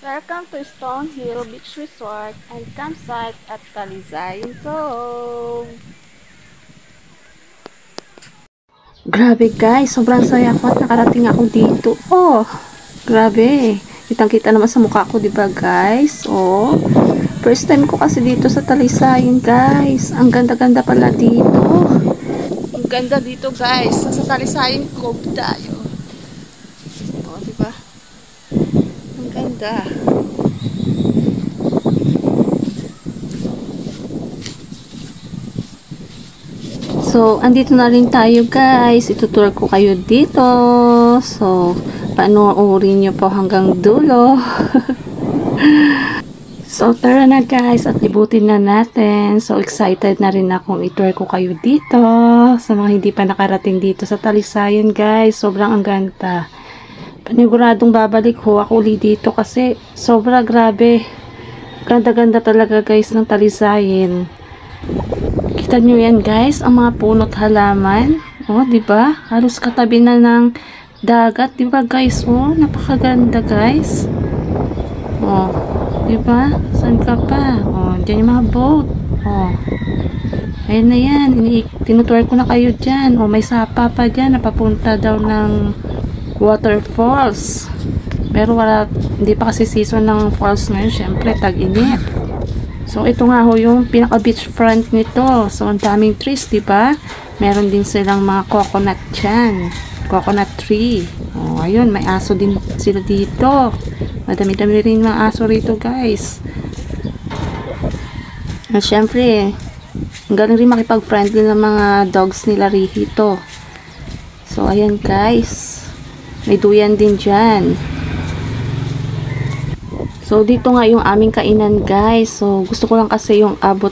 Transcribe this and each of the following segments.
Welcome to Stone Hill Beach Resort and Campsite at Talisayan Cove. Grabe guys, sobrang saya ko at nakarating ako dito. Oh, grabe. Kitang-kita naman sa mukha ko, 'di ba guys? Oh. First time ko kasi dito sa Talisayan, guys. Ang ganda-ganda pala dito. Ang ganda dito, guys. Sa Talisayan Cove tayo. Oh, 'di ba? Ang ganda. So, andito na rin tayo guys. Itutour ko kayo dito. So, panoorin nyo po hanggang dulo. So, tara na guys at libutin na natin. So, excited na rin akong itour ko kayo dito. Sa mga hindi pa nakarating dito sa Talisayan guys. Sobrang ang ganda. Paniguradong babalik ho ako ulit dito kasi sobra grabe. Ganda-ganda talaga guys ng Talisayan. Kita nyo yan guys, ang mga puno't halaman. Oh, di ba? Halos katabi na ng dagat, di ba guys? Oh, napakaganda guys. Oh, di ba? Saan ka pa? Oh, diyan yung mga boat. Oh. Ayan na yan. Tinutour ko na kayo dyan. Oh, may sapa pa dyan. Napapunta daw ng waterfalls. Pero wala, hindi pa kasi season ng falls ngayon. Syempre, tag-init. So, ito nga ho yung pinaka-beach front nito. So, ang daming trees, diba? Meron din silang mga coconut dyan. Coconut tree. Oh, ayun, may aso din sila dito. Madami-dami rin mga aso rito, guys. At syempre, ang galing rin makipag-friendly ng mga dogs nila rito. So, ayan, guys. May duyan din dyan. So, dito nga yung aming kainan guys. So, gusto ko lang kasi yung abot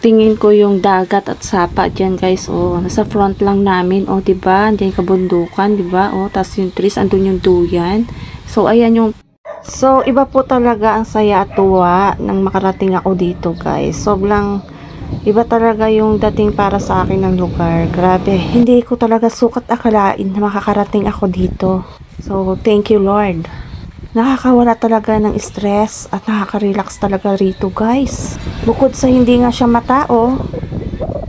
tingin ko yung dagat at sapa dyan guys. Oh, nasa front lang namin. Oh, diba? Andiyan kabundukan, diba? Oh, tas yung trees, andun yung duyan. So, ayan yung... So, iba po talaga ang saya at tuwa nang makarating ako dito guys. Sobrang iba talaga yung dating para sa akin ng lugar. Grabe, hindi ko talaga sukat akalain na makakarating ako dito. So, thank you Lord. Nakakawala talaga ng stress at nakaka-relax talaga rito guys. Bukod sa hindi nga siya matao,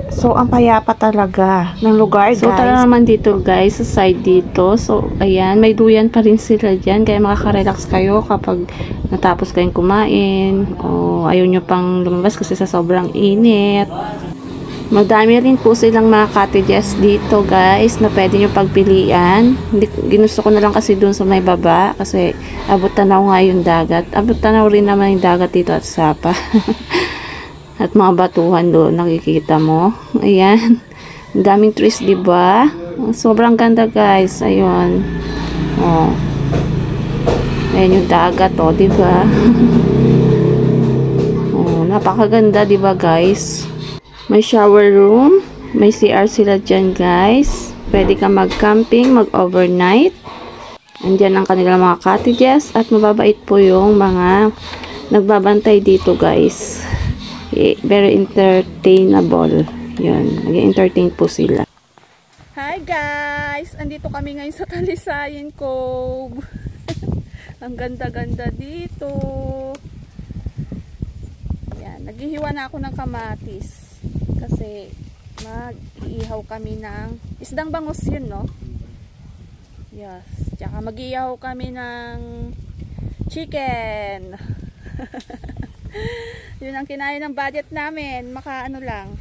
so ang payapa talaga ng lugar guys. So tara naman dito guys, sa side dito. So ayan, may duyan pa rin sila dyan. Kaya makaka-relax kayo kapag natapos kayong kumain. O ayaw nyo pang lumabas kasi sa sobrang init. Madami rin po silang mga cottages dito guys na pwede nyo pagpilian. Ginusto ko na lang kasi dun sa may baba kasi abot tanaw nga yung dagat. Abot tanaw rin naman yung dagat dito at sapa. At mga batuhan doon nakikita mo. Ayan. Ang daming trees diba? Sobrang ganda guys. Ayun. Oh. Ayan yung dagat oh diba? Oh, napakaganda diba guys? May shower room. May CR sila dyan guys. Pwede ka mag-camping, mag-overnight. Andyan ang kanilang mga cottages. At mababait po yung mga nagbabantay dito guys. Very entertainable. Yun. Nag-entertain po sila. Hi guys! Andito kami ngayon sa Talisayan Cove. Ang ganda-ganda dito. Yan. Naghihiwa na ako ng kamatis. Kasi mag-iihaw kami ng isdang bangus yun, no? Yes. Tsaka mag-iihaw kami ng chicken. Yun ang kinain ng budget namin. Maka ano lang.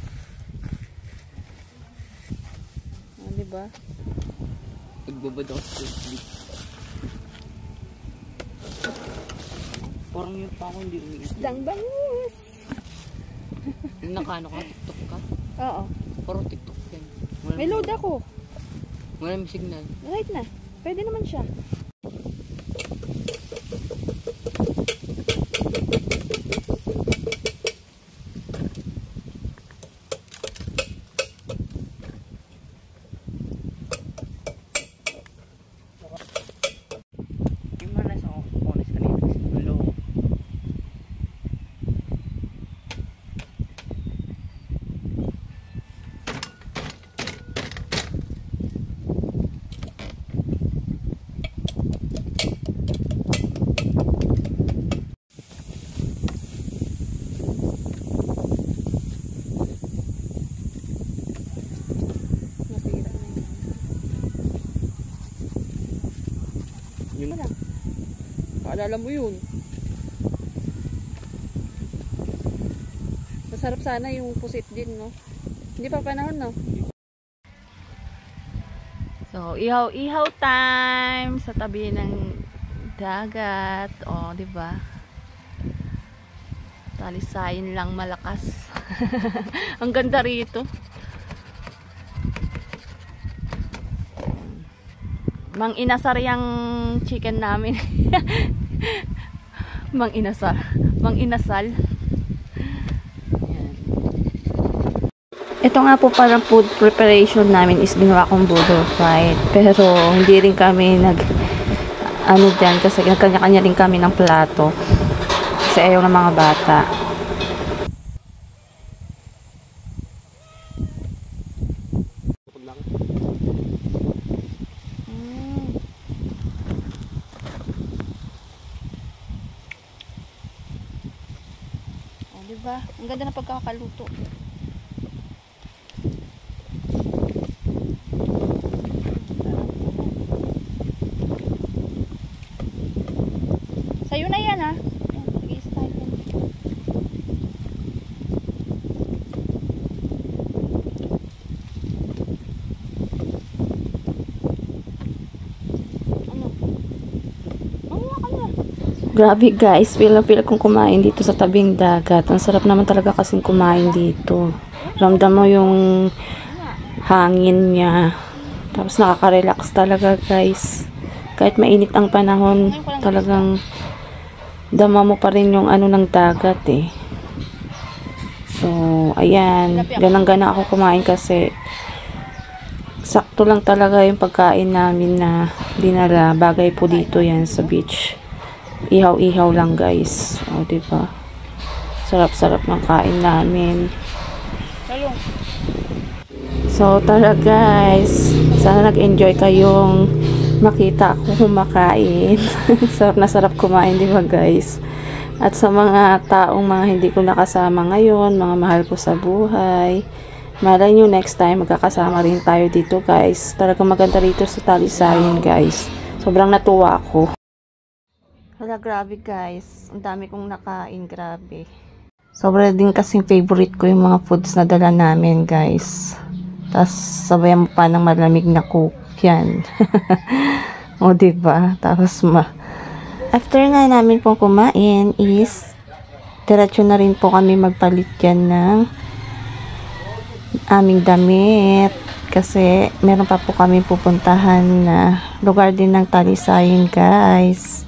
Oh, diba? Nagbabad ako sa sleep. Parang yung pa ako hindi umiiyak. Isdang bangus. Nakano ka? TikTok ka? Oo. Parang TikTok yan. May load ako. Walang signal. Right na. Pwede naman siya. Yung manas ako. Honest ka nito. Hello. Yun lang. Paalala mo yun. Masarap sana yung pusit din, no? Hindi pa panahon, no? So, ihaw-ihaw time sa tabi ng dagat. O, di ba? Talisayin lang malakas. Ang ganda rito. Mang inasar yung chicken namin. Mang inasar. Mang inasal. Yan. Ito nga po parang food preparation namin is ginawa kong boodle fried. Pero hindi rin kami ano dyan kasi kanya-kanya rin kami ng plato. Kasi ayaw ng mga bata. Diba? Ang ganda ng pagkakaluto. Sa'yo na yan, ha? Nag-i-style yan. Grabe guys, feel kong kumain dito sa tabing dagat. Ang sarap naman talaga kasing kumain dito. Ramdam mo yung hangin niya. Tapos nakaka-relax talaga guys. Kahit mainit ang panahon, talagang dama mo pa rin yung ano ng dagat eh. So, ayan. Ganang-gana ako kumain kasi sakto lang talaga yung pagkain namin na dinala. Bagay po dito yan sa beach. Ihaw-ihaw lang guys. O, diba? Sarap-sarap ng kain namin. So, tara guys. Sana nag-enjoy kayong makita ako kumakain. Sarap na sarap kumain, diba guys? At sa mga taong mga hindi ko nakasama ngayon, mga mahal ko sa buhay, malay nyo next time magkakasama rin tayo dito guys. Talagang maganda rito sa Talisayin guys. Sobrang natuwa ako. Wala, grabe guys. Ang dami kong nakain, grabe. Sobra din kasing favorite ko yung mga foods na dala namin guys. Tapos sabayan mo pa ng malamig na coke yan. O diba? Tapos after nga namin pong kumain is diretso na rin po kami magpalit yan ng aming damit. Kasi meron pa po kami pupuntahan na lugar din ng Talisayin guys.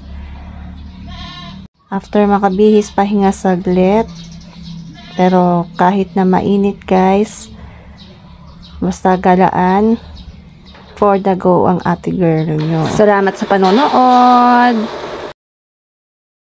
After makabihis, pahinga saglit. Pero kahit na mainit guys, basta galaan, for the go ang ate girl nyo. Salamat sa panonood!